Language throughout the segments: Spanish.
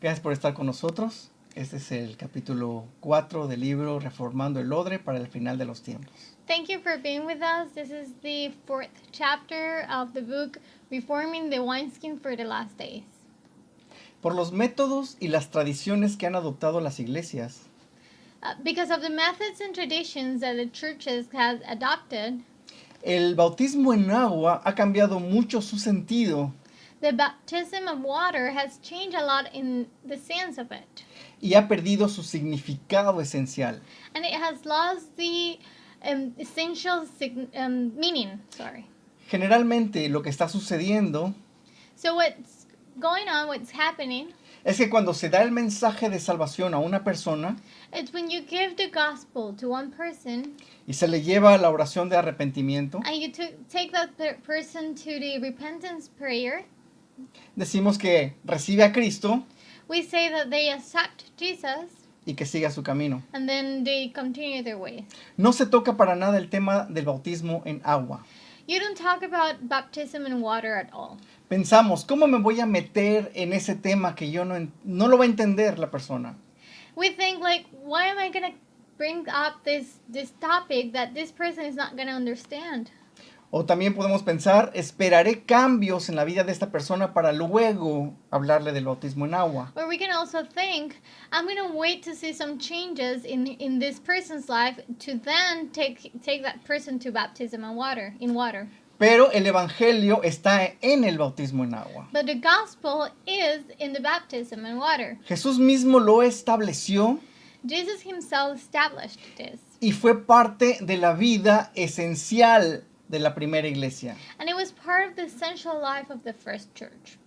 Gracias por estar con nosotros. Este es el capítulo 4 del libro Reformando el Odre para el Final de los Tiempos. Thank you for being with us. This is the 4th chapter of the book Reforming the Wineskin for the Last Days. Por los métodos y las tradiciones que han adoptado las iglesias, Because of the methods and traditions that the churches has adopted, el bautismo en agua ha cambiado mucho su sentido the baptism of water has changed a lot in the sense of it. y ha perdido su significado esencial. And it has lost the essential meaning. Generalmente lo que está sucediendo So what's going on, what's happening, es que cuando se da el mensaje de salvación a una persona it's when you give the gospel to one person y se le lleva a la oración de arrepentimiento, and you take that person to the repentance prayer, decimos que recibe a Cristo we say that they accept Jesus y que siga su camino. and then they continue their way. No se toca para nada el tema del bautismo en agua. You don't talk about baptism in water at all. Pensamos, ¿cómo me voy a meter en ese tema que yo no lo va a entender la persona? We think like, why am I going to bring up this topic that this person is not going to understand? O también podemos pensar, esperaré cambios en la vida de esta persona para luego hablarle del bautismo en agua. Or we can also think, I'm going to wait to see some changes in this person's life to then take that person to baptism in water. Pero el evangelio está en el bautismo en agua. But the gospel is in the baptism in water. Jesús mismo lo estableció Jesus himself established this. y fue parte de la vida esencial de la primera iglesia. And it was part of the essential life of the first church.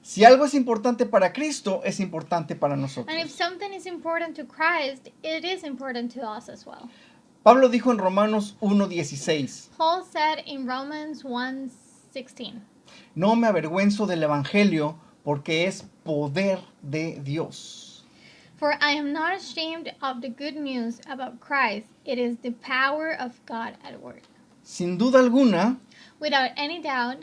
Si algo es importante para Cristo, es importante para nosotros. And if something is important to Christ, it is important to us as well. Pablo dijo en Romanos 1:16, Paul said in Romans 1:16, no me avergüenzo del evangelio porque es poder de Dios. for I am not ashamed of the good news about Christ. It is the power of God at work. Sin duda alguna, Without any doubt,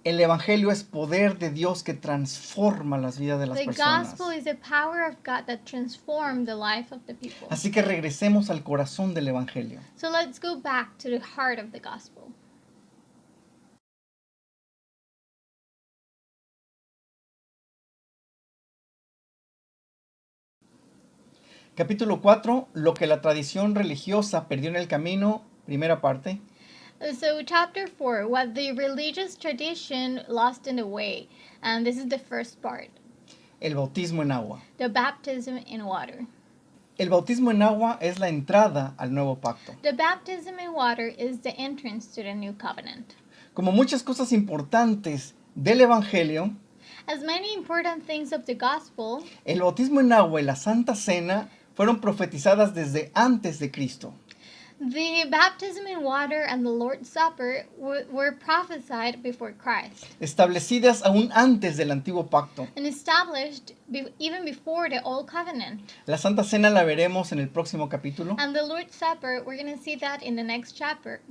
el evangelio es poder de Dios que transforma las vidas de las the personas. gospel is the power of God that transformed the life of the people. Así que regresemos al corazón del evangelio. So let's go back to the heart of the gospel. Capítulo 4, lo que la tradición religiosa perdió en el camino, primera parte. So chapter 4, what the religious tradition lost in the way. And this is the first part, El bautismo en agua. the baptism in water. El bautismo en agua es la entrada al nuevo pacto. The baptism in water is the entrance to the new covenant. Como muchas cosas importantes del evangelio, As many important things of the gospel, el bautismo en agua y la Santa Cena fueron profetizadas desde antes de Cristo. the baptism in water and the Lord's Supper were prophesied before Christ Establecidas aún antes del antiguo pacto. and established even before the Old Covenant. La Santa Cena la veremos en el próximo capítulo. And the Lord's Supper, we're going to see that in the next chapter.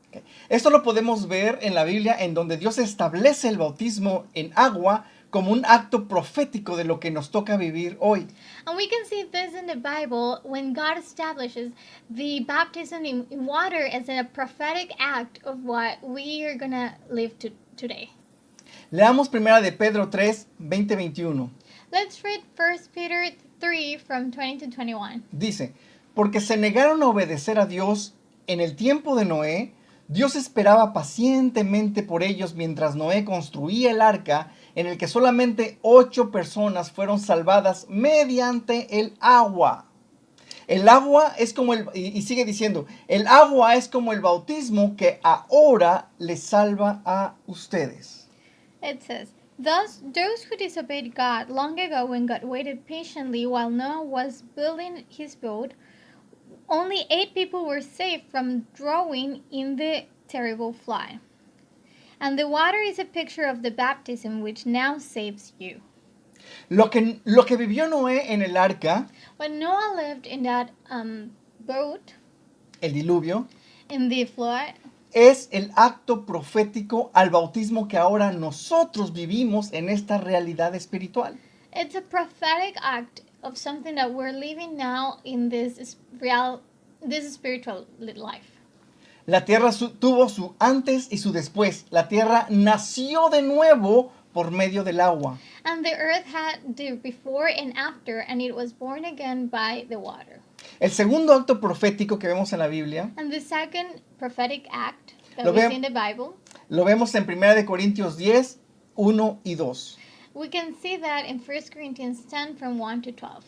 Okay. Esto lo podemos ver en la Biblia, en donde Dios establece el bautismo en agua como un acto profético de lo que nos toca vivir hoy. And we can see this in the Bible when God establishes the baptism in water as a prophetic act of what we are going to live today. Leamos primera de Pedro 3, 20-21. Let's read 1 Peter 3 from 20 to 21. Dice, porque se negaron a obedecer a Dios en el tiempo de Noé, Dios esperaba pacientemente por ellos mientras Noé construía el arca en el que solamente 8 personas fueron salvadas mediante el agua. El agua es como y sigue diciendo, el agua es como el bautismo que ahora les salva a ustedes. It says, thus, those who disobeyed God long ago when God waited patiently while Noah was building his boat, only 8 people were saved from drowning in the terrible flood. And the water is a picture of the baptism which now saves you. Lo que vivió Noé en el arca, When Noah lived in that boat, el diluvio, in the flood, es el acto profético al bautismo que ahora nosotros vivimos en esta realidad espiritual. It's a prophetic act of something that we're living now in this spiritual life. La tierra tuvo su antes y su después. La tierra nació de nuevo por medio del agua. And the earth had the before and after, and it was born again by the water. El segundo acto profético que vemos en la Biblia And the second prophetic act that Lo we ve- see in the Bible, lo vemos en 1 de Corintios 10, 1 y 2. we can see that in 1 Corinthians 10 from 1 to 12.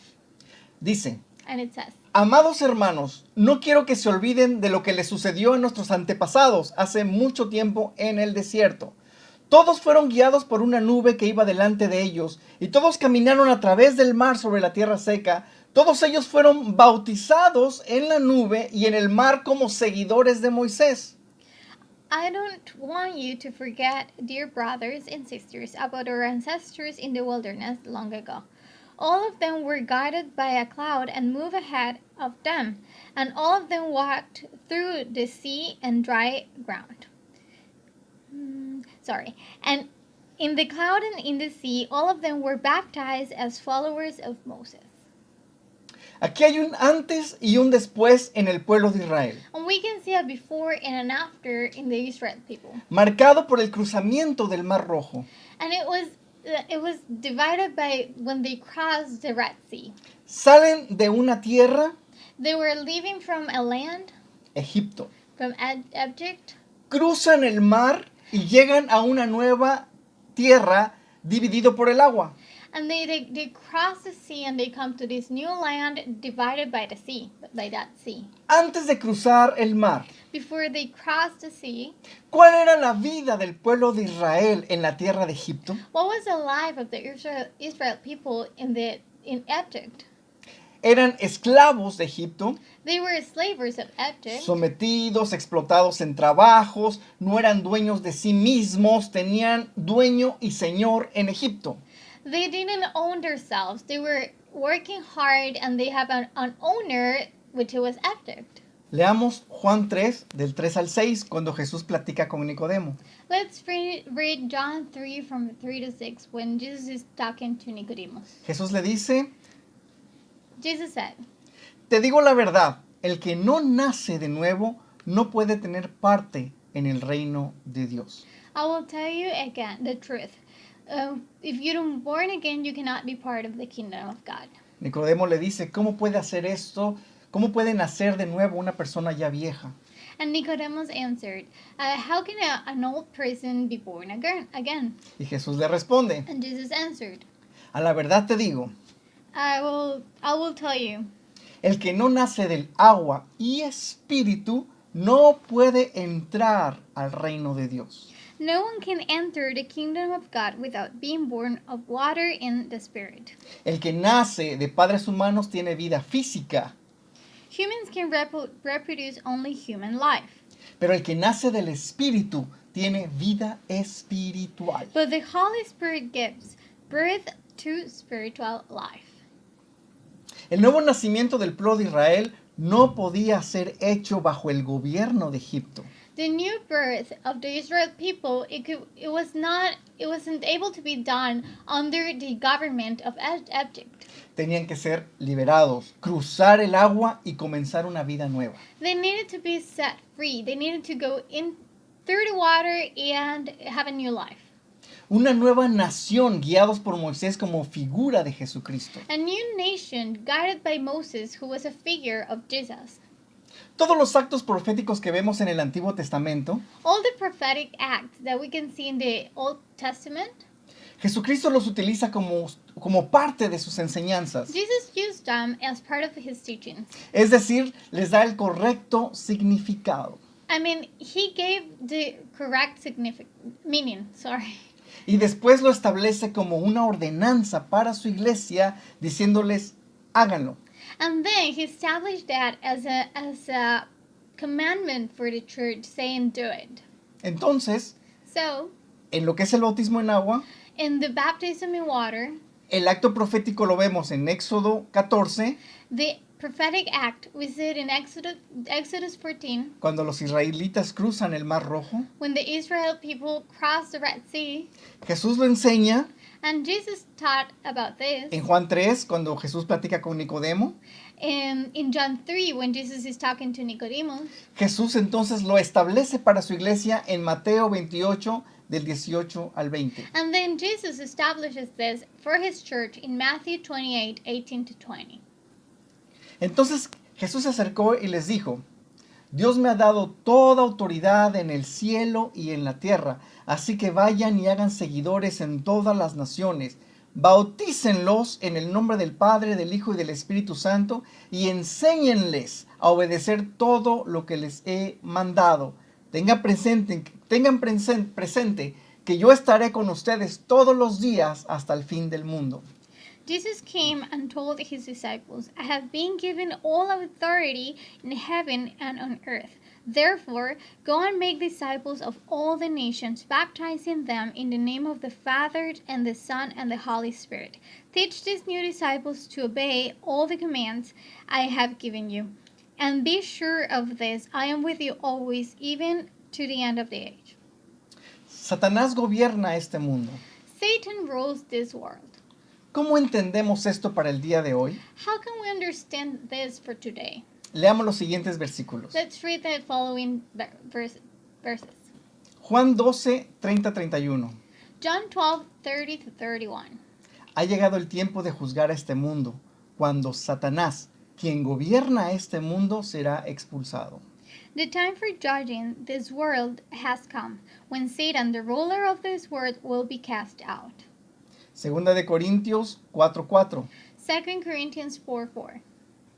Dice, And it says, amados hermanos, no quiero que se olviden de lo que les sucedió a nuestros antepasados hace mucho tiempo en el desierto. Todos fueron guiados por una nube que iba delante de ellos, y todos caminaron a través del mar sobre la tierra seca. Todos ellos fueron bautizados en la nube y en el mar como seguidores de Moisés. I don't want you to forget, dear brothers and sisters, about our ancestors in the wilderness long ago. All of them were guided by a cloud and moved ahead of them, and all of them walked through the sea and dry ground. And in the cloud and in the sea, all of them were baptized as followers of Moses. Aquí hay un antes y un después en el pueblo de Israel, And we can see a before and an after in the Israel people. marcado por el cruzamiento del Mar Rojo. And it was divided by when they crossed the Red Sea. Salen de una tierra, They were leaving from a land, Egipto, from Egypt, cruzan el mar y llegan a una nueva tierra dividido por el agua. and they cross the sea and they come to this new land divided by the sea, by that sea. Antes de cruzar el mar, Before they crossed the sea, ¿cuál era la vida del pueblo de Israel en la tierra de Egipto? what was the life of the Israel people in Egypt? Eran esclavos de Egipto, They were slavers of Egypt. sometidos, explotados en trabajos, no eran dueños de sí mismos, tenían dueño y señor en Egipto. They didn't own themselves. They were working hard and they have an owner, which was Egypt. Leamos Juan 3, del 3 al 6, cuando Jesús platica con Nicodemo. Let's read John 3 from 3 to 6 when Jesus is talking to Nicodemus. Jesús le dice, Jesus said, te digo la verdad, el que no nace de nuevo no puede tener parte en el reino de Dios. I will tell you again the truth. If you don't born again, you cannot be part of the kingdom of God. Nicodemo le dice, ¿cómo puede hacer esto? ¿Cómo puede nacer de nuevo una persona ya vieja? And Nicodemus answered, how can an old person be born again? Y Jesús le responde, And Jesus answered, a la verdad te digo, I will tell you, el que no nace del agua y espíritu no puede entrar al reino de Dios. no one can enter the kingdom of God without being born of water and the Spirit. El que nace de padres humanos tiene vida física, Humans can reproduce only human life, pero el que nace del espíritu tiene vida espiritual. but the Holy Spirit gives birth to spiritual life. El nuevo nacimiento del pueblo de Israel no podía ser hecho bajo el gobierno de Egipto. The new birth of the Israel people, it wasn't able to be done under the government of Egypt. Tenían que ser liberados, cruzar el agua y comenzar una vida nueva. They needed to be set free. They needed to go in through the water and have a new life. Una nueva nación guiados por Moisés como figura de Jesucristo. A new nation guided by Moses, who was a figure of Jesus. Todos los actos proféticos que vemos en el Antiguo Testamento, All the prophetic acts that we can see in the Old Testament, Jesucristo los utiliza como parte de sus enseñanzas. Jesus used them as part of his teachings. Es decir, les da el correcto significado. I mean, he gave the correct meaning. Y después lo establece como una ordenanza para su iglesia, diciéndoles, háganlo. And then he established that as a commandment for the church, saying, do it. Entonces, So, en lo que es el bautismo en agua, in the baptism in water, el acto profético lo vemos en Éxodo 14, the prophetic act we see it in Exodus 14 cuando los israelitas cruzan el Mar Rojo. when the Israel people crossed the Red Sea. Jesús lo enseña And Jesus taught about this en Juan 3, cuando Jesús platica con Nicodemo. in John 3 when Jesus is talking to Nicodemus. Jesús entonces lo establece para su iglesia en Mateo 28, del 18 al 20. And then Jesus establishes this for his church in Matthew 28, 18 to 20. Entonces Jesús se acercó y les dijo: Dios me ha dado toda autoridad en el cielo y en la tierra, así que vayan y hagan seguidores en todas las naciones. Bautícenlos en el nombre del Padre, del Hijo y del Espíritu Santo y enséñenles a obedecer todo lo que les he mandado. Tengan presente que yo estaré con ustedes todos los días hasta el fin del mundo. Jesus came and told his disciples, I have been given all authority in heaven and on earth. Therefore, go and make disciples of all the nations, baptizing them in the name of the Father and the Son and the Holy Spirit. Teach these new disciples to obey all the commands I have given you. And be sure of this, I am with you always, even to the end of the age. Satanás gobierna este mundo. Satan rules this world. ¿Cómo entendemos esto para el día de hoy? How can we understand this for today? Leamos los siguientes versículos. Let's read the following verses. Juan 12, 30-31. John 12, 30 to 31. Ha llegado el tiempo de juzgar a este mundo, cuando Satanás, quien gobierna este mundo, será expulsado. The time for judging this world has come, when Satan, the ruler of this world, will be cast out. Segunda de Corintios 4:4 2 Corinthians 4:4.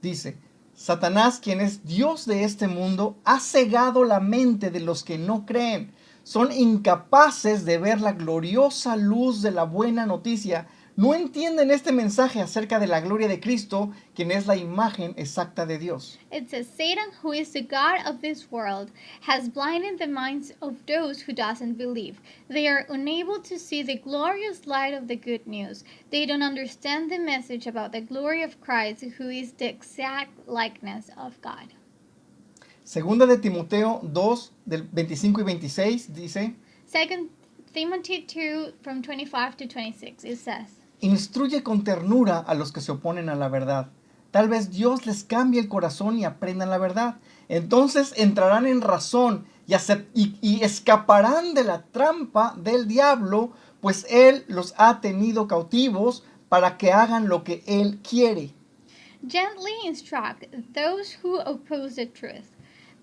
dice: Satanás, quien es Dios de este mundo, ha cegado la mente de los que no creen. Son incapaces de ver la gloriosa luz de la buena noticia. No entienden este mensaje acerca de la gloria de Cristo, quien es la imagen exacta de Dios. It says, Satan, who is the God of this world, has blinded the minds of those who doesn't believe. They are unable to see the glorious light of the good news. They don't understand the message about the glory of Christ, who is the exact likeness of God. Segunda de Timoteo 2, del 25 y 26 dice: 2 Timothy 2 from 25 to 26, it says, Instruye con ternura a los que se oponen a la verdad. Tal vez Dios les cambie el corazón y aprendan la verdad. Entonces entrarán en razón y escaparán de la trampa del diablo, pues Él los ha tenido cautivos para que hagan lo que Él quiere. Gently instruct those who oppose the truth.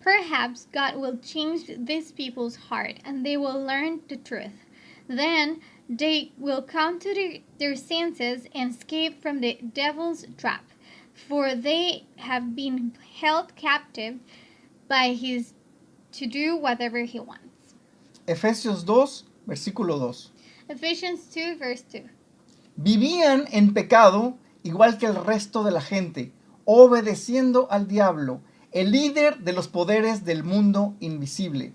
Perhaps God will change these people's heart and they will learn the truth. Then they will come to their senses and escape from the devil's trap, for they have been held captive by his to do whatever he wants. Efesios 2, versículo 2. Ephesians 2 verse 2. Vivían en pecado igual que el resto de la gente, obedeciendo al diablo, el líder de los poderes del mundo invisible,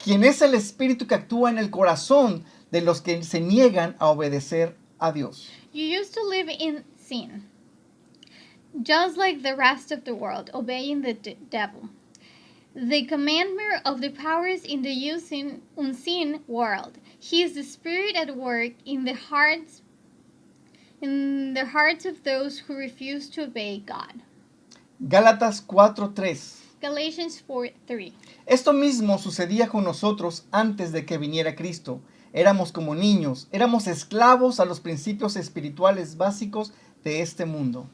quien es el espíritu que actúa en el corazón de los que se niegan a obedecer a Dios. You used to live in sin, just like the rest of the world, obeying the devil, the commander of the powers in the unseen world. He is the spirit at work in the hearts of those who refuse to obey God. Gálatas 4:3. Galatians 4:3. Esto mismo sucedía con nosotros antes de que viniera Cristo. Éramos como niños, éramos esclavos a los principios espirituales básicos de este mundo.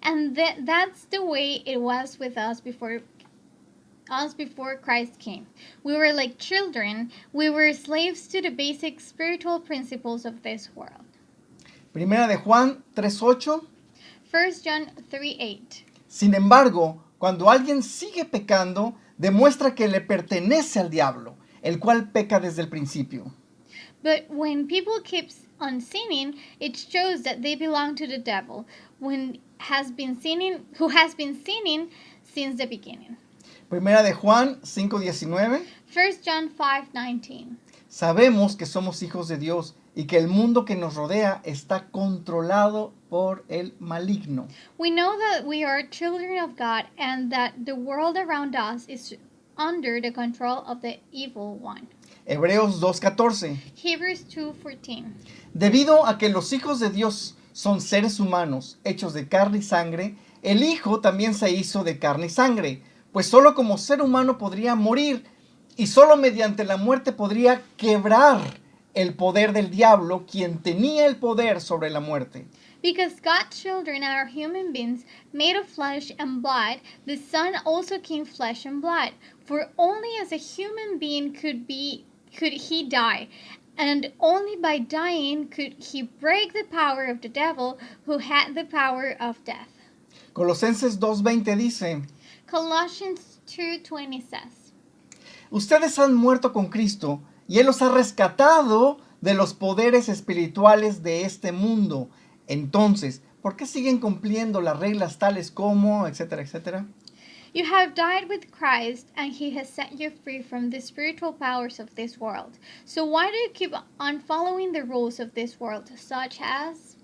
And that's the way it was with us before Christ came. We were like children. We were slaves to the basic spiritual principles of this world. Primera de Juan 3:8. 1 John 3:8. Sin embargo, cuando alguien sigue pecando, demuestra que le pertenece al diablo, el cual peca desde el principio. But when people keep on sinning, it shows that they belong to the devil, who has been sinning since the beginning. Primera de Juan 5:19. 1 John 5:19. Sabemos que somos hijos de Dios y que el mundo que nos rodea está controlado por el maligno. We know that we are children of God and that the world around us is under the control of the evil one. Hebreos 2:14. Hebrews 2:14. Debido a que los hijos de Dios son seres humanos hechos de carne y sangre, el Hijo también se hizo de carne y sangre, pues solo como ser humano podría morir y solo mediante la muerte podría quebrar el poder del diablo, quien tenía el poder sobre la muerte. Because God's children are human beings made of flesh and blood, the Son also came flesh and blood. For only as a human being could he die, and only by dying could he break the power of the devil, who had the power of death. Colosenses 2:20 dice: Colossians 2:20 says, ustedes han muerto con Cristo y Él los ha rescatado de los poderes espirituales de este mundo. Entonces, ¿por qué siguen cumpliendo las reglas tales como, etcétera, etcétera? You have died with Christ, and he has set you free from the spiritual powers of this world. So why do you keep on following the rules of this world, such as...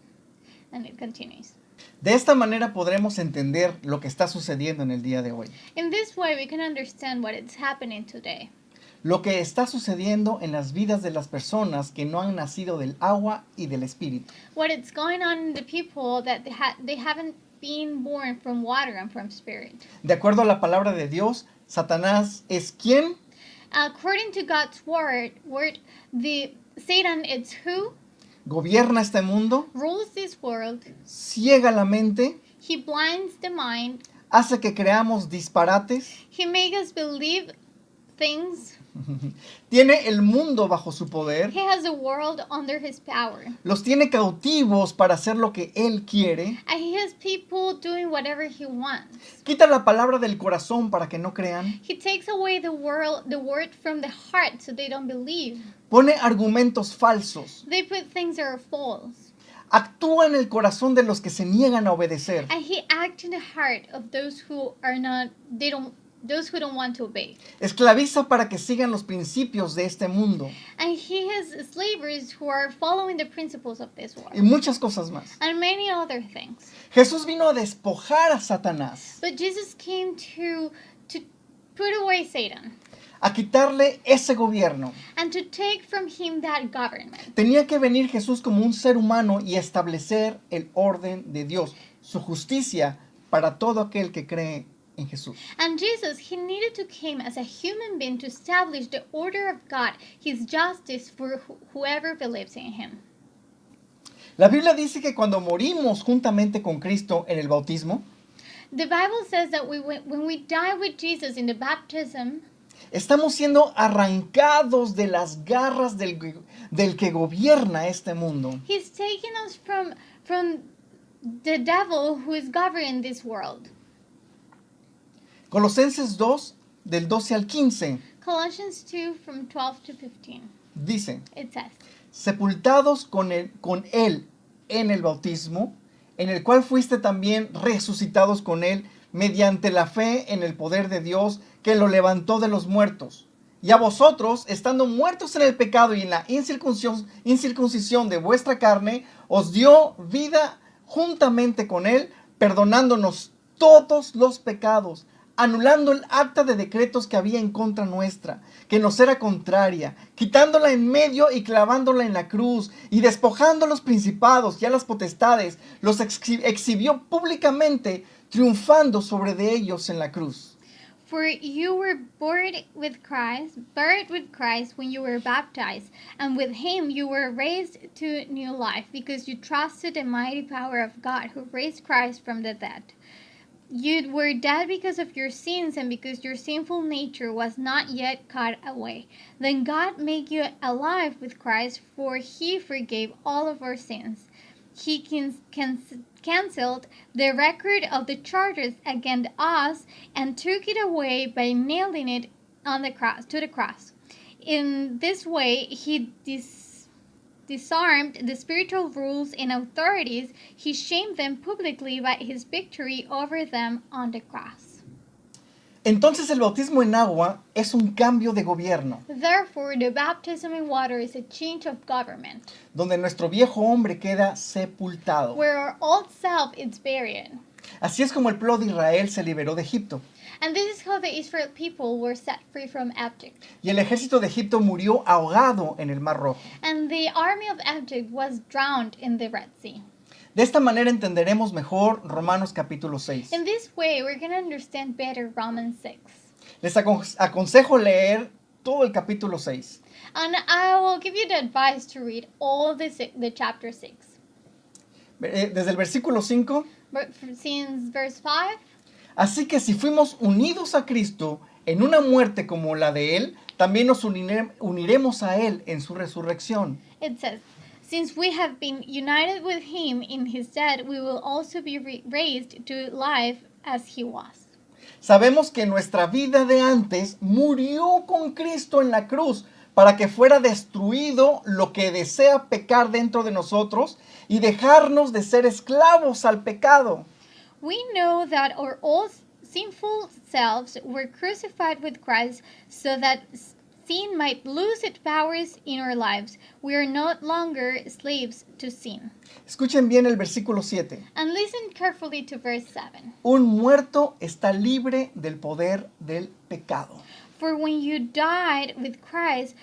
And it continues. De esta manera podremos entender lo que está sucediendo en el día de hoy. In this way, we can understand what is happening today. Lo que está sucediendo en las vidas de las personas que no han nacido del agua y del espíritu. What is going on in the people that they haven't been born from water and from spirit. De acuerdo a la palabra de Dios, Satanás es quien According to God's word, Satan is who gobierna este mundo, rules this world. ciega la mente, He blinds the mind. hace que creamos disparates, He makes us believe things. tiene el mundo bajo su poder, He has the world under his power. los tiene cautivos para hacer lo que él quiere, And he has people doing whatever he wants. quita la palabra del corazón para que no crean, He takes away the word from the heart so they don't believe. pone argumentos falsos, They put things that are false. actúa en el corazón de los que se niegan a obedecer, And he acts in the heart of those who don't want to obey. esclaviza para que sigan los principios de este mundo And he has slavers who are following the principles of this y world. muchas cosas más. And many other things. Jesús vino a despojar a Satanás, But Jesus came to put away Satan a quitarle ese gobierno. and to take from him that government. Tenía que venir Jesús como un ser humano y establecer el orden de Dios, su justicia para todo aquel que cree en Jesús. And Jesus, he needed to come as a human being to establish the order of God, his justice for whoever believes in him. La Biblia dice que cuando morimos juntamente con Cristo en el bautismo, The Bible says that when we die with Jesus in the baptism, estamos siendo arrancados de las garras del que gobierna este mundo. he's taking us from the devil who is governing this world. Colosenses 2, del 12 al 15, Colossians 2 from 12 to 15. dice: It says, sepultados con él en el bautismo, en el cual fuiste también resucitados con él mediante la fe en el poder de Dios que lo levantó de los muertos. Y a vosotros, estando muertos en el pecado y en la incircuncisión de vuestra carne, os dio vida juntamente con él, perdonándonos todos los pecados, anulando el acta de decretos que había en contra nuestra, que nos era contraria, quitándola en medio y clavándola en la cruz, y despojando a los principados y a las potestades, los exhibió públicamente, triunfando sobre de ellos en la cruz. For you were buried with Christ when you were baptized, and with him you were raised to new life, because you trusted the mighty power of God who raised Christ from the dead. You were dead because of your sins and because your sinful nature was not yet cut away. Then God made you alive with Christ, for he forgave all of our sins. He canceled the record of the charges against us and took it away by nailing it on the cross to the cross. In this way, he disarmed the spiritual rules and authorities. He shamed them publicly by his victory over them on the cross. Entonces el bautismo en agua es un cambio de gobierno, Therefore, the baptism in water is a change of government, donde nuestro viejo hombre queda sepultado. where our old self is buried. Así es como el pueblo de Israel se liberó de Egipto. And this is how the Israel people were set free from Egypt. Y el ejército de Egipto murió ahogado en el Mar Rojo. And the army of Egypt was drowned in the Red Sea. De esta manera entenderemos mejor Romanos capítulo 6. In this way, we're going to understand better Romans 6. Les aconsejo leer todo el capítulo 6. And I will give you the advice to read all the chapter 6. Desde el versículo 5. But since verse 5, Así que si fuimos unidos a Cristo en una muerte como la de Él, también nos uniremos a Él en su resurrección. it says, since we have been united with him in his death, we will also be raised to life as he was. Sabemos que nuestra vida de antes murió con Cristo en la cruz para que fuera destruido lo que desea pecar dentro de nosotros y dejarnos de ser esclavos al pecado. We know that our old sinful selves were crucified with Christ so that sin might lose its powers in our lives. We are no longer slaves to sin. Escuchen bien el versículo 7. And listen carefully to verse 7. Un muerto está libre del poder del pecado. For when you died with Christ,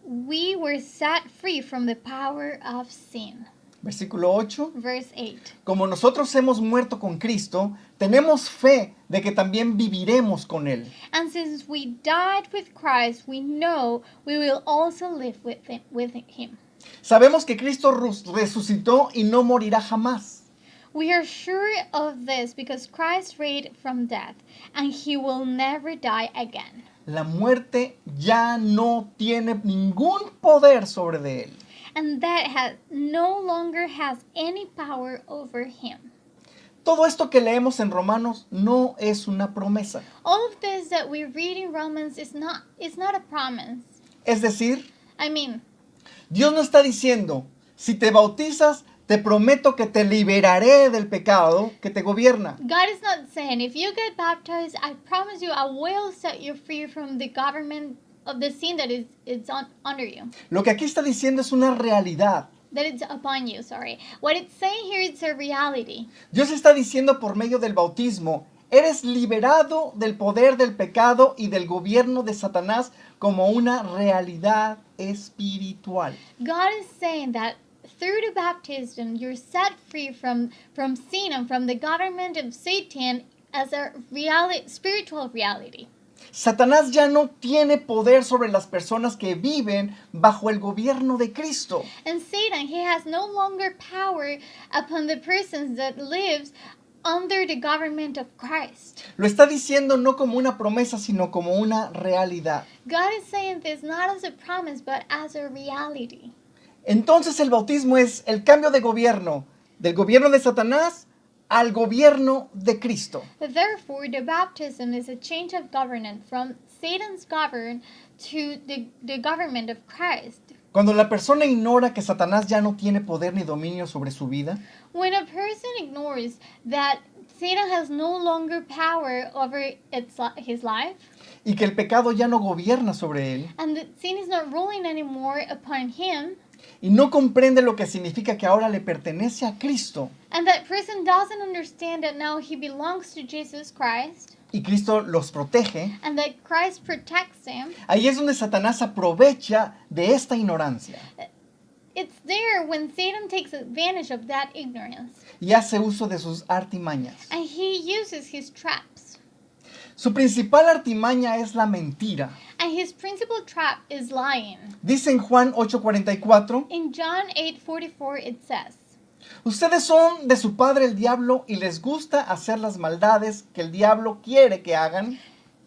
we were set free from the power of sin. Versículo 8. Verse 8. Como nosotros hemos muerto con Cristo, tenemos fe de que también viviremos con Él. And since we died with Christ, we know we will also live with him. Sabemos que Cristo resucitó y no morirá jamás. We are sure of this because Christ raised from death, and he will never die again. La muerte ya no tiene ningún poder sobre de Él. And that no longer has any power over him. Todo esto que leemos en Romanos no es una promesa. All of this that we read in Romans is not a promise. Es decir, I mean, Dios no está diciendo, si te bautizas, te prometo que te liberaré del pecado que te gobierna. God is not saying, if you get baptized, I promise you I will set you free from the government of the sin that is under you. Lo que aquí está diciendo es una realidad. That it's upon you, sorry. What it's saying here is a reality. Dios está diciendo por medio del bautismo, eres liberado del poder del pecado y del gobierno de Satanás como una realidad espiritual. God is saying that through the baptism, you're set free from sin and from the government of Satan as a spiritual reality. Satanás ya no tiene poder sobre las personas que viven bajo el gobierno de Cristo. And Satan, he has no longer power upon the persons that lives under the government of Christ. Lo está diciendo no como una promesa, sino como una realidad. God is saying this not as a promise, but as a reality. Entonces el bautismo es el cambio de gobierno, del gobierno de Satanás al gobierno de Cristo. Therefore, the baptism is a change of government from Satan's government to the government of Christ. Cuando la persona ignora que Satanás ya no tiene poder ni dominio sobre su vida, When a person ignores that Satan has no longer power over his life, y que el pecado ya no gobierna sobre él, and that sin is not ruling anymore upon him, y no comprende lo que significa que ahora le pertenece a Cristo, and that person doesn't understand that now he belongs to Jesus Christ, y Cristo los protege, and that Christ protects him, ahí es donde Satanás aprovecha de esta ignorancia it's there when Satan takes advantage of that ignorance, y hace uso de sus artimañas. and he uses his traps. Su principal artimaña es la mentira. And his principal trap is lying. Dice en Juan 8:44, In John 8:44 it says, ustedes son de su padre el diablo y les gusta hacer las maldades que el diablo quiere que hagan.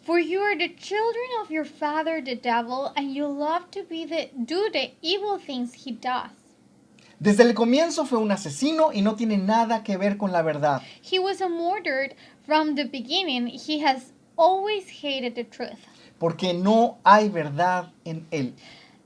For you are the children of your father the devil, and you love to do the evil things he does. Desde el comienzo fue un asesino y no tiene nada que ver con la verdad. He was a murderer from the beginning. He has always hated the truth, Porque no hay verdad en él.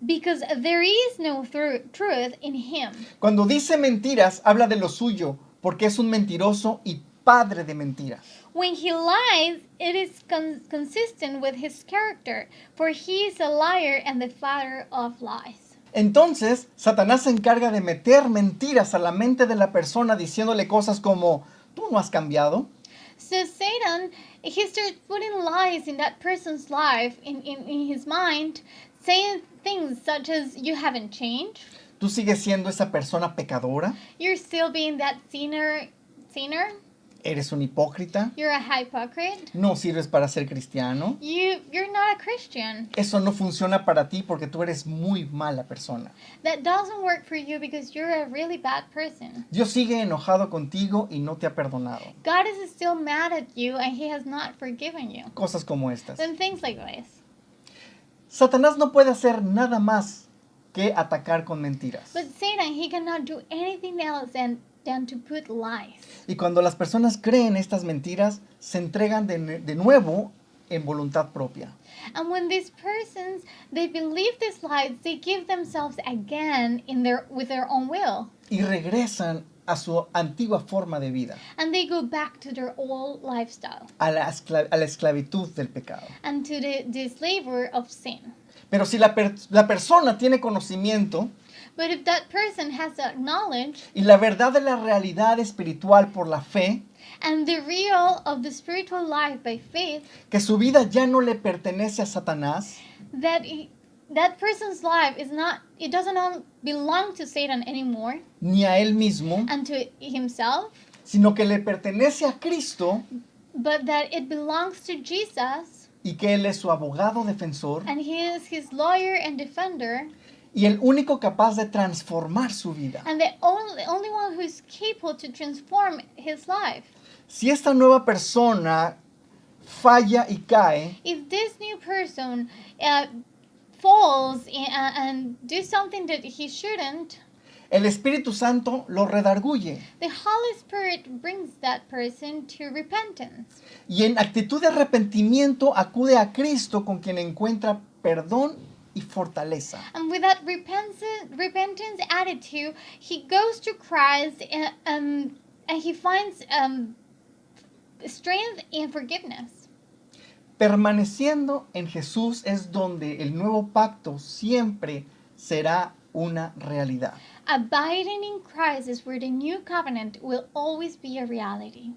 because there is no truth in him. Cuando dice mentiras, habla de lo suyo, porque es un mentiroso y padre de mentiras. When he lies, it is consistent with his character, for he is a liar and the father of lies. Entonces, Satanás se encarga de meter mentiras a la mente de la persona diciéndole cosas como, tú no has cambiado, So Satan, he starts putting lies in that person's life, in his mind, saying things such as, you haven't changed, tú sigues siendo esa persona pecadora, you're still being that sinner, eres un hipócrita, you're a hypocrite, no sirves para ser cristiano. you're not a Christian. Eso no funciona para ti porque tú eres muy mala persona. That doesn't work for you because you're a really bad person. Dios sigue enojado contigo y no te ha perdonado. God is still mad at you and he has not forgiven you. Cosas como estas. And things like this. Satanás no puede hacer nada más que atacar con mentiras. But Satan, he cannot do anything else than to put lies. Y cuando las personas creen estas mentiras, se entregan de nuevo en voluntad propia. And when these persons, they believe these lies, they give themselves again with their own will. Y regresan a su antigua forma de vida, And they go back to their old lifestyle a la esclavitud del pecado. and to the slavery of sin. Pero si la persona tiene conocimiento But if that person has that knowledge y la verdad de la realidad espiritual por la fe, and the real of the spiritual life by faith, que su vida ya no le pertenece a Satanás, that person's life it doesn't belong to Satan anymore ni a él mismo, and to himself, sino que le pertenece a Cristo but that it belongs to Jesus, y que Él es su abogado defensor and he is his lawyer and defender, y el único capaz de transformar su vida. and the only one who is capable to transform his life. Si esta nueva persona falla y cae, If this new person falls and do something that he shouldn't, el Espíritu Santo lo redarguye the Holy Spirit brings that person to repentance. y en actitud de arrepentimiento acude a Cristo con quien encuentra perdón y fortaleza. And with that repentance attitude, he goes to Christ and he finds strength and forgiveness. Permaneciendo en Jesús es donde el nuevo pacto siempre será una realidad. Abiding in Christ is where the new covenant will always be a reality.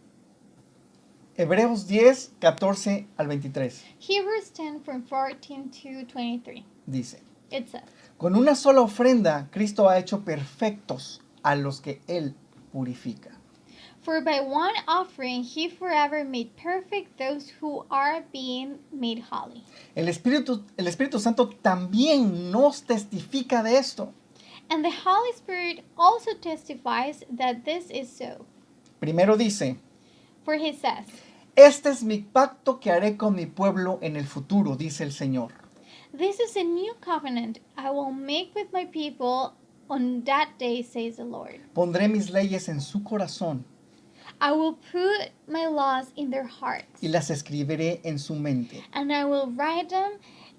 Hebreos 10, 14 al 23 Hebrews 10 from 14 to 23. dice: It says, con una sola ofrenda, Cristo ha hecho perfectos a los que Él purifica. for by one offering he forever made perfect those who are being made holy. El Espíritu Santo también nos testifica de esto. And the Holy Spirit also testifies that this is so. Primero dice: For he says, este es mi pacto que haré con mi pueblo en el futuro, dice el Señor. this is a new covenant I will make with my people on that day, says the Lord. Pondré mis leyes en su corazón I will put my laws in their hearts, y las escribiré en su mente. and I will write them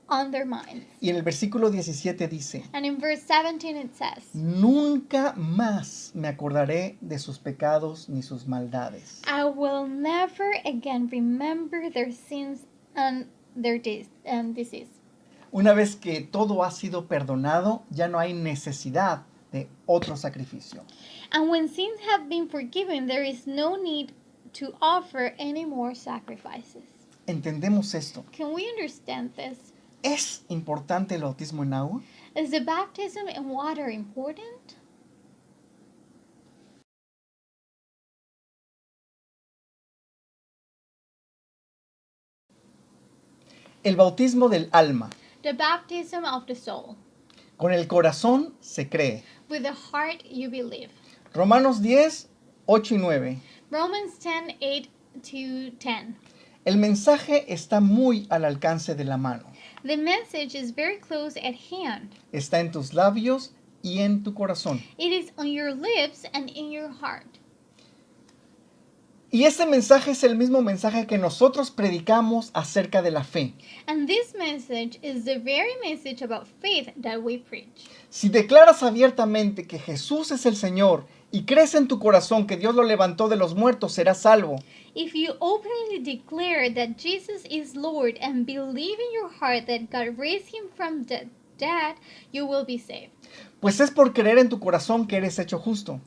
on their minds. Y en el versículo 17 dice: And in verse 17 it says, nunca más me acordaré de sus pecados ni sus maldades. I will never again remember their sins and their disease. Una vez que todo ha sido perdonado, ya no hay necesidad de otro sacrificio. And when sins have been forgiven, there is no need to offer any more sacrifices. ¿Entendemos esto? Can we understand this? ¿Es importante el bautismo en agua? Is the baptism in water important? El bautismo del alma. The baptism of the soul. Con el corazón se cree. With the heart you believe. Romanos 10, 8 y 9. Romans 10, 8 to 10. El mensaje está muy al alcance de la mano. The message is very close at hand. Está en tus labios y en tu corazón. It is on your lips and in your heart. Y este mensaje es el mismo mensaje que nosotros predicamos acerca de la fe. And this message is the very message about faith that we preach. Si declaras abiertamente que Jesús es el Señor y crees en tu corazón que Dios lo levantó de los muertos, serás salvo. If you openly declare that Jesus is Lord and believe in your heart that God raised him from the dead, you will be saved. Pues es por creer en tu corazón que eres hecho justo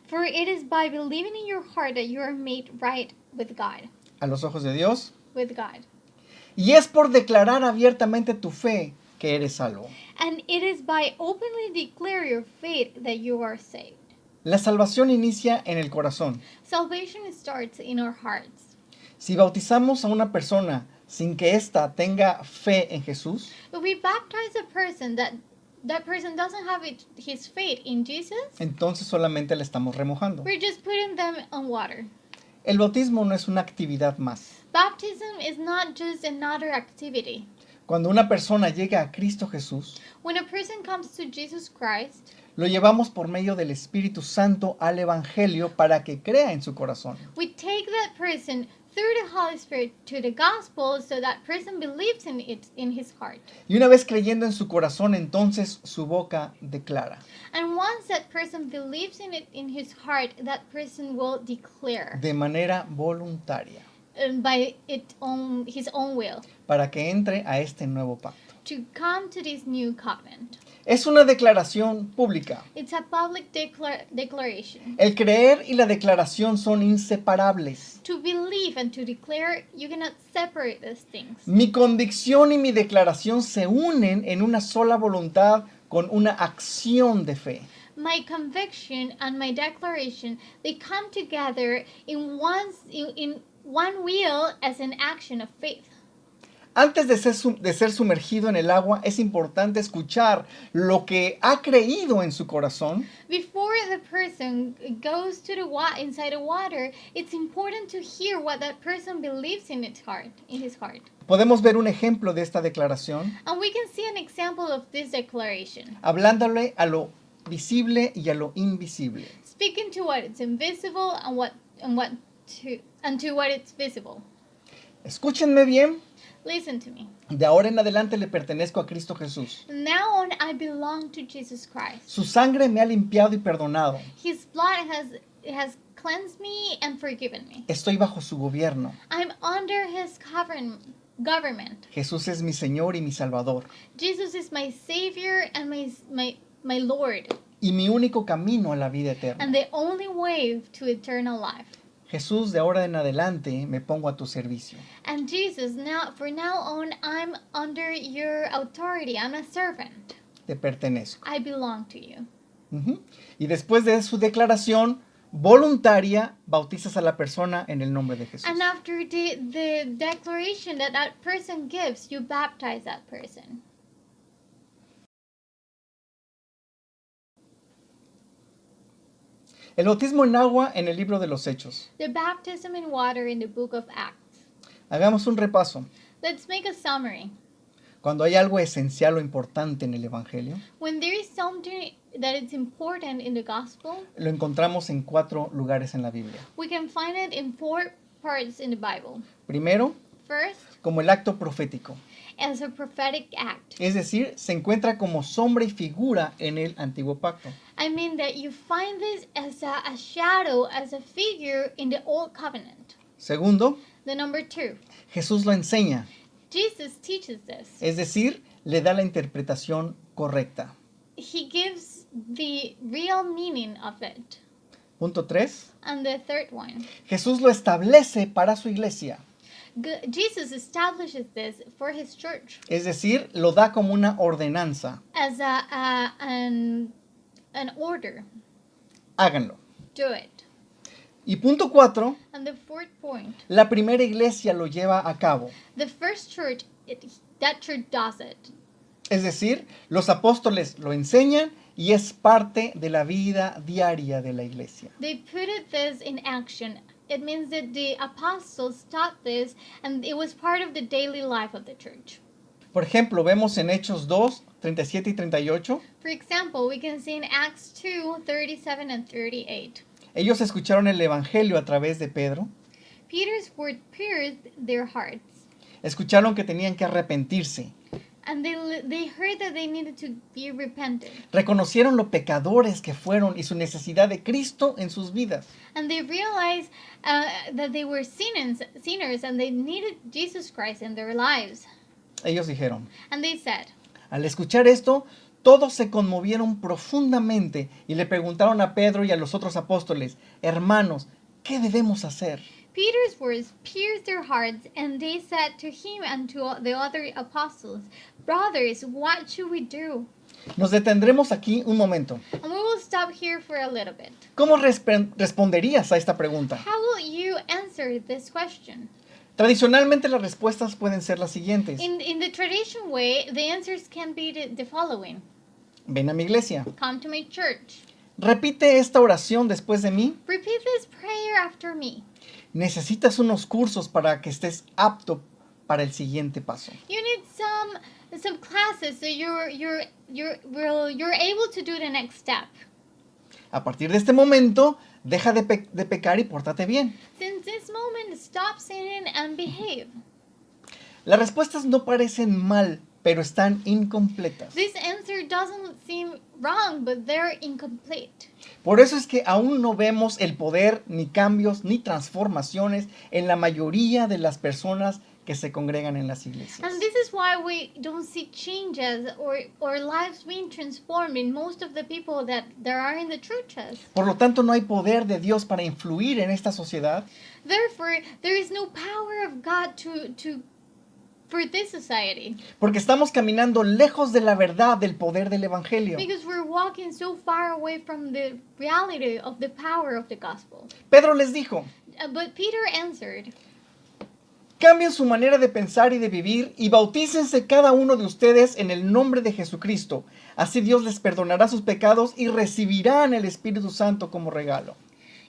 For it is by believing in your heart that you are made right with God. a los ojos de Dios. With God. Y es por declarar abiertamente tu fe que eres salvo. And it is by openly declare your faith that you are saved. La salvación inicia en el corazón. Salvation starts in our hearts. Si bautizamos a una persona sin que ésta tenga fe en Jesús, If we baptize a person that person doesn't have his faith in Jesus, entonces solamente le estamos remojando. we're just putting them on water. El bautismo no es una actividad más. Baptism is not just another activity. Cuando una persona llega a Cristo Jesús, When a person comes to Jesus Christ, lo llevamos por medio del Espíritu Santo al Evangelio para que crea en su corazón. we take that person through the Holy Spirit to the gospel so that person believes in it in his heart. Y una vez creyendo en su corazón, entonces su boca declara. And once that person believes in it in his heart, that person will declare De manera voluntaria, by his own will para que entre a este nuevo pacto. to come to this new covenant. Es una declaración pública. It's a public declaration. El creer y la declaración son inseparables. To believe and to declare, you cannot separate those things. Mi convicción y mi declaración se unen en una sola voluntad con una acción de fe. My conviction and my declaration, they come together in one will as an action of faith. Antes de ser sumergido en el agua, es importante escuchar lo que ha creído en su corazón Before the person goes to inside the water, it's important to hear what that person believes in his heart. Podemos ver un ejemplo de esta declaración And we can see an example of this declaration. hablándole a lo visible y a lo invisible. Speaking to what is invisible and to what is visible. Escúchenme bien, Listen to me. de ahora en adelante le pertenezco a Cristo Jesús. Now on, I belong to Jesus Christ. Su sangre me ha limpiado y perdonado. His blood has cleansed me and forgiven me. Estoy bajo su gobierno. I'm under his government. Jesús es mi Señor y mi Salvador. Jesus is my Savior and my Lord, Y mi único camino a la vida eterna. and the only way to eternal life. Jesús, de ahora en adelante me pongo a tu servicio. And Jesus, from now on, I'm under your authority. I'm a servant. Te pertenezco. I belong to you. Ujú. Y después de su declaración voluntaria, bautizas a la persona en el nombre de Jesús. And after the declaration that person gives, you baptize that person. El bautismo en agua en el libro de los Hechos. The baptism in water in the book of Acts. Hagamos un repaso. Let's make a summary. Cuando hay algo esencial o importante en el Evangelio, When there is something that is important in the gospel, lo encontramos en 4 lugares en la Biblia. we can find it in 4 parts in the Bible. Primero, First, como el acto profético. as a prophetic act. Es decir, se encuentra como sombra y figura en el antiguo pacto. I mean that you find this as a shadow, as a figure in the Old Covenant. Segundo, The number 2, Jesús lo enseña. Jesus teaches this. Es decir, le da la interpretación correcta. He gives the real meaning of it. Punto 3. And the third one, Jesús lo establece para su iglesia. Jesus establishes this for his church Es decir, lo da como una ordenanza. as an order. Háganlo. Do it. Y punto 4. And the fourth point, La primera iglesia lo lleva a cabo. the first church, that church does it. Es decir, los apóstoles lo enseñan y es parte de la vida diaria de la iglesia. They put this in action. It means that the apostles taught this and it was part of the daily life of the church. Por ejemplo, vemos en Hechos 2, 37 y 38. For example, we can see in Acts 2, 37 and 38. Ellos escucharon el evangelio a través de Pedro. Peter's word pierced their hearts. Escucharon que tenían que arrepentirse. And they heard that they needed to be repentant. Reconocieron lo pecadores que fueron y su necesidad de Cristo en sus vidas. And they realized that they were sinners and they needed Jesus Christ in their lives. Ellos dijeron, And they said, al escuchar esto, todos se conmovieron profundamente y le preguntaron a Pedro y a los otros apóstoles, hermanos, ¿qué debemos hacer? Peter's words pierced their hearts, and they said to him and to the other apostles, brothers, what should we do? Nos detendremos aquí un momento. And we will stop here for a little bit. ¿Cómo responderías a esta pregunta? How will you answer this question? Tradicionalmente las respuestas pueden ser las siguientes. In the traditional way, the answers can be the following. Ven a mi iglesia. Come to my church. Repite esta oración después de mí. Repeat this prayer after me. Necesitas unos cursos para que estés apto para el siguiente paso. You need some classes so you're able to do the next step. A partir de este momento, deja de pecar y pórtate bien. Since this moment, stop sinning and behave. Las respuestas no parecen mal, pero están incompletas. This answer doesn't seem wrong, but they're incomplete. Por eso es que aún no vemos el poder, ni cambios, ni transformaciones en la mayoría de las personas que se congregan en las iglesias. And this is why we don't see changes or lives being transformed in most of the people that there are in the churches. Por lo tanto, no hay poder de Dios para influir en esta sociedad. Therefore, there is no power of God for this society. Porque estamos caminando lejos de la verdad del poder del evangelio. Because we're walking so far away from the reality of the power of the gospel. Pedro les dijo, But Peter answered, cambien su manera de pensar y de vivir y bautícense cada uno de ustedes en el nombre de Jesucristo. Así Dios les perdonará sus pecados y recibirán el Espíritu Santo como regalo.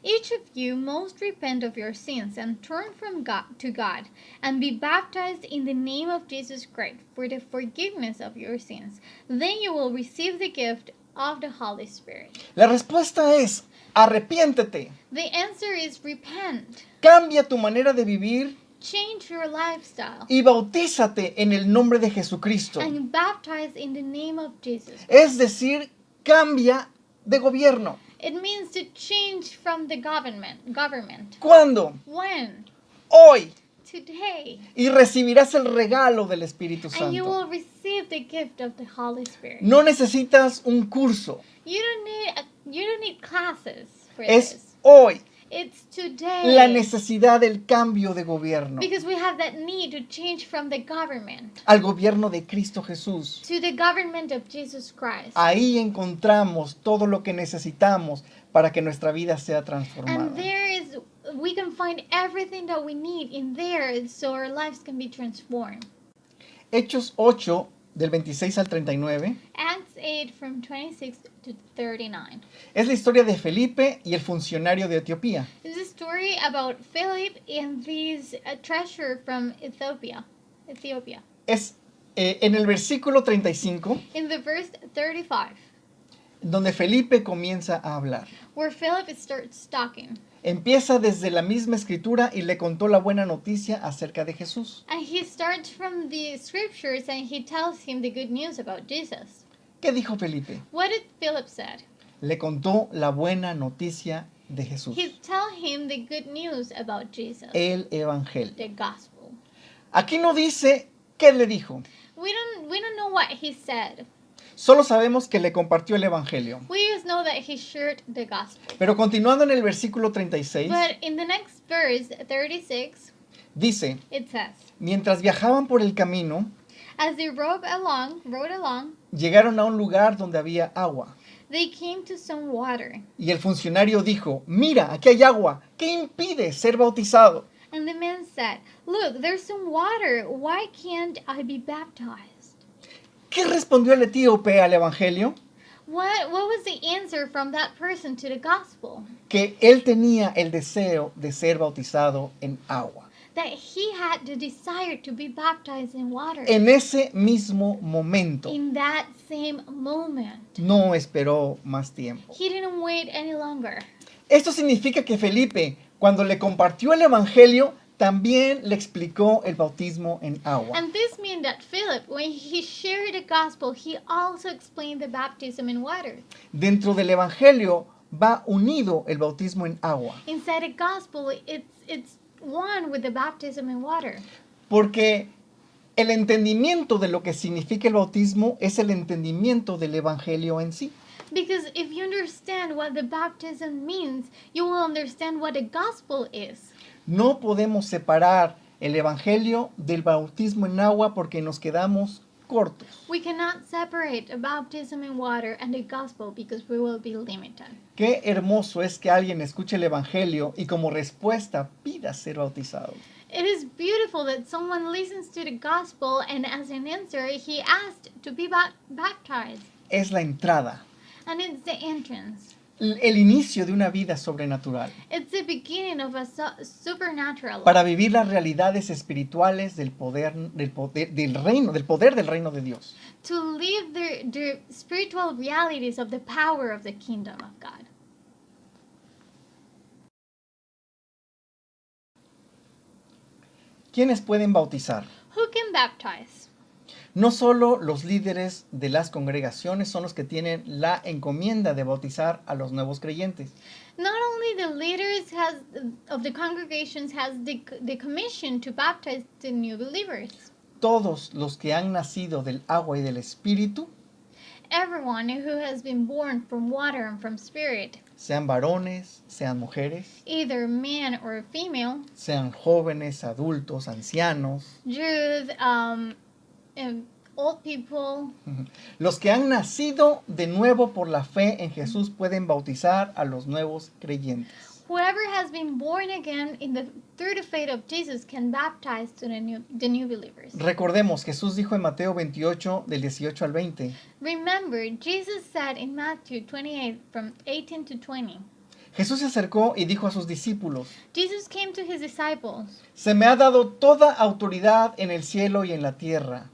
each of you must repent of your sins and turn from God to God and be baptized in the name of Jesus Christ for the forgiveness of your sins. Then you will receive the gift of the Holy Spirit. La respuesta es, arrepiéntete, The answer is repent. cambia tu manera de vivir Change your lifestyle y bautízate en el nombre de Jesucristo. and baptize in the name of Jesus. Es decir, cambia de gobierno. It means to change from the government. ¿Cuándo? When? Hoy. Today. Y recibirás el regalo del Espíritu And you Santo. will receive the gift of the Holy Spirit. No necesitas un curso. You don't need classes for Es this. hoy It's today. la necesidad del cambio de gobierno Because we have that need to change from the government al gobierno de Cristo Jesús. to the government of Jesus Christ. Ahí encontramos todo lo que necesitamos para que nuestra vida sea transformada. And we can find everything that we need in there so our lives can be transformed. Hechos 8, del 26 al 39, Acts 8 from 26 to 39. es la historia de Felipe y el funcionario de Etiopía. It's a story about Philip and this treasure from Ethiopia. Es en el versículo 35, In the verse 35, donde Felipe comienza a hablar. where Philip starts talking. Empieza desde la misma escritura y le contó la buena noticia acerca de Jesús. And he starts from the scriptures and he tells him the good news about Jesus. ¿Qué dijo Felipe? What did Philip said? Le contó la buena noticia de Jesús, He tell him the good news about Jesus, el evangelio. the gospel. Aquí no dice qué le dijo, We don't know what he said. solo sabemos que le compartió el evangelio. We just know that he shared the gospel. Pero continuando en el versículo 36, But in the next verse, 36, dice, it says, mientras viajaban por el camino, as they rode along, llegaron a un lugar donde había agua. they came to some water. Y el funcionario dijo, mira, aquí hay agua, ¿qué impide ser bautizado? And the man said, look, there's some water. Why can't I be baptized? ¿Qué respondió el etíope al evangelio? What was the answer from that person to the gospel? Que él tenía el deseo de ser bautizado en agua. That he had the desire to be baptized in water. En ese mismo momento, In that same moment. no esperó más tiempo. He didn't wait any longer. Esto significa que Felipe, cuando le compartió el evangelio, También le explicó el bautismo en agua. And this meant that Philip, when he shared the gospel, he also explained the baptism in water. Dentro del Evangelio va unido el bautismo en agua, Inside the gospel, it's one with the baptism in water. porque el entendimiento de lo que significa el bautismo es el entendimiento del Evangelio en sí. Because if you understand what the baptism means, you will understand what the gospel is. No podemos separar el Evangelio del bautismo en agua porque nos quedamos cortos. We cannot separate a baptism in water and the gospel because we will be limited. Qué hermoso es que alguien escuche el Evangelio y como respuesta pida ser bautizado. It is beautiful that someone listens to the gospel and as an answer, he asked to be baptized. Es la entrada, And it's the entrance. el inicio de una vida sobrenatural It's the beginning of a supernatural para life. vivir las realidades espirituales del poder del reino de Dios. To live the spiritual realities of the power of the kingdom of God. ¿Quiénes pueden bautizar? Who can baptize? No solo los líderes de las congregaciones son los que tienen la encomienda de bautizar a los nuevos creyentes. Not only the leaders of the congregations has the commission to baptize the new believers. Todos los que han nacido del agua y del espíritu, Everyone who has been born from water and from spirit, sean varones, sean mujeres, either man or female, sean jóvenes, adultos, ancianos, Jews, old people, los que han nacido de nuevo por la fe en Jesús pueden bautizar a los nuevos creyentes. whoever has been born again through the faith of Jesus can baptize to the new believers. Recordemos, Jesús dijo en Mateo 28, del 18 al 20, Remember, Jesus said in Matthew 28 from 18 to 20, Jesús se acercó y dijo a sus discípulos, Jesus came to his disciples, se me ha dado toda autoridad en el cielo y en la tierra.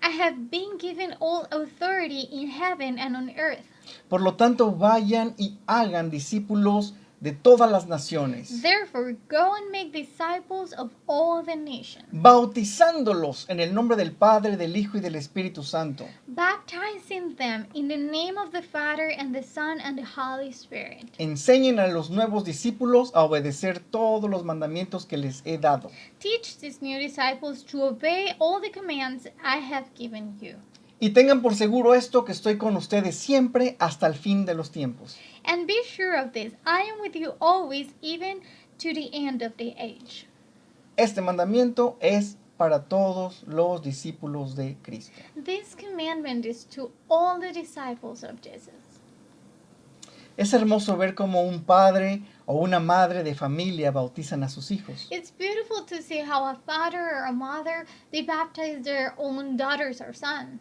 I have been given all authority in heaven and on earth. Por lo tanto, vayan y hagan discípulos de todas las naciones, Therefore, go and make disciples of all the nations, bautizándolos en el nombre del Padre, del Hijo y del Espíritu Santo, baptizing them in the name of the Father and the Son and the Holy Spirit. enseñen a los nuevos discípulos a obedecer todos los mandamientos que les he dado. Teach these new disciples to obey all the commands I have given you. Y tengan por seguro esto, que estoy con ustedes siempre hasta el fin de los tiempos. And be sure of this, I am with you always, even to the end of the age. Este mandamiento es para todos los discípulos de Cristo. This commandment is to all the disciples of Jesus. Es hermoso ver cómo un padre o una madre de familia bautizan a sus hijos. It's beautiful to see how a father or a mother, they baptize their own daughters or sons.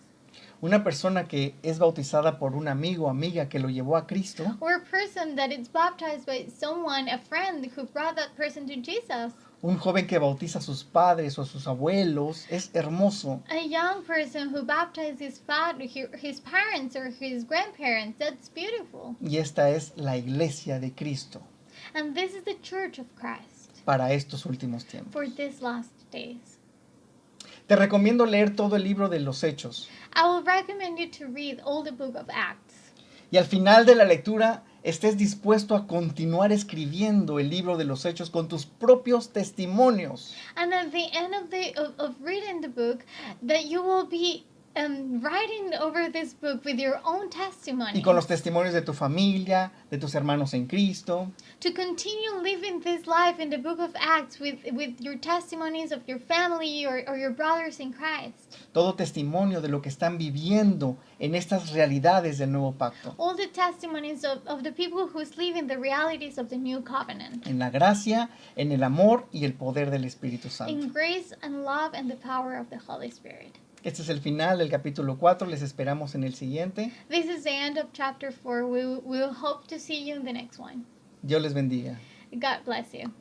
Una persona que es bautizada por un amigo o amiga que lo llevó a Cristo, Or a person that is baptized by someone, a friend who brought that person to Jesus. un joven que bautiza a sus padres o a sus abuelos, es hermoso. A young person who baptized his parents or his grandparents. That's beautiful. Y esta es la iglesia de Cristo And this is the church of Christ para estos últimos tiempos. for these last days. Te recomiendo leer todo el libro de los Hechos. I will recommend you to read all the book of Acts. Y al final de la lectura estés dispuesto a continuar escribiendo el libro de los Hechos con tus propios testimonios. And at the end of reading the book, that you will be writing over this book with your own testimony. Y con los testimonios de tu familia, de tus hermanos en Cristo. To continue living this life in the book of Acts with your testimonies of your family or your brothers in Christ. Todo testimonio de lo que están viviendo en estas realidades del nuevo pacto. All the testimonies of the people who's living the realities of the new covenant. En la gracia, en el amor y el poder del Espíritu Santo. In grace and love and the power of the Holy Spirit. Este es el final del capítulo 4. Les esperamos en el siguiente. This is the end of chapter 4. We will hope to see you in the next one. Dios les bendiga. God bless you.